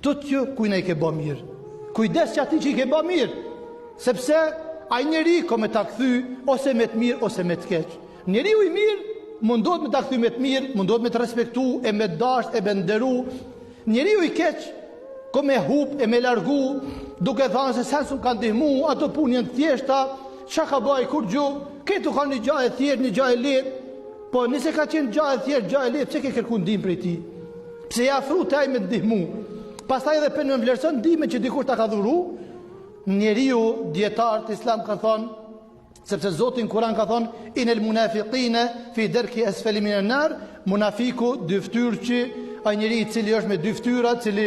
tut që kujna i ke bë mirë. Kujdes që ati që i ke bë mirë, sepse ai njeri ko me ta kthy ose me të mirë ose me të keq. Njeriu i mirë mundohet me ta kthy me të mirë, mundohet me të respektu, e me dash, e me nderu. Njeriu i keq ko me hup e me largu, duke thënë se sa s'u ka ndihmu, ato punë janë thjeshta, çka ka bëj kur gju, këtu ka një gjë e thjeshtë, një gjë e lehtë. Po nëse ka qenë gjë e thjeshtë, gjë e lehtë, pse ke kërku ndihmë prej tij? Pse ja afru te ai me ndihmu? Pastaj edhe për në vlerëson ndihmën që dikush ta ka dhuru. Njeriu dietar të Islam ka thonë, sepse Zoti në Kur'an ka thonë inel munafiqina fi darki asfali minan nar, munafiku dy fytyrë që ai njeri i cili është me dy fytyra, i cili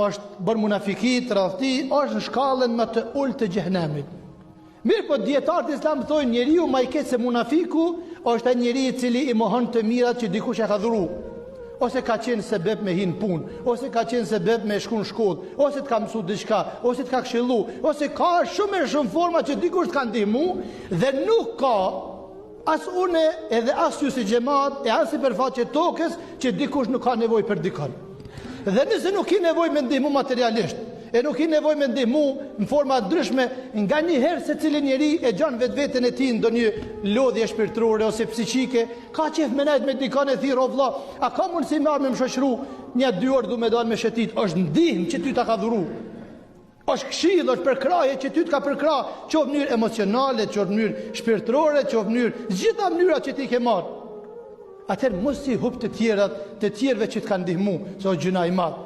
është bën munafiki, tradhti, është në shkallën më të ulët të xhehenamit. Mirë, po dietarët e Islam thonë njeriu më i keq se munafiku është ai njeri i cili i mohon të mirat që dikush e ka dhuru. Ose ka qenë sebeb me hin punë, ose ka qenë sebeb me shku në shkollë, ose të ka mësu diçka, ose të ka këshillu, ose ka shumë e shumë forma që dikush të ka ndihmu, dhe nuk ka as une edhe as ju si xhamat e as si përfaqe tokës që dikush nuk ka nevojë për dikon. Dhe nëse nuk i nevojë me ndihmu materialisht, e nuk i nevojë me ndihmu në forma ndryshme, nga një herë se cili njeri e gjan vetveten e tij ndonjë lodhje shpirtërore ose psiqike, ka qef me nejt me dikon e thirr o vlla, a ka mundësi me shoqëru një 2 orë du me dalë me shetit, është ndihmë që ty ta ka dhuru. Është këshill, është përkraje që ty të ka përkra, qoftë mënyrë emocionale, qoftë mënyrë shpirtërore, qoftë mënyrë, gjitha mënyrat që ti ke marrë. Atëherë mos i hub të tjerëve që të kanë ndihmu, se është gjëna e madhe.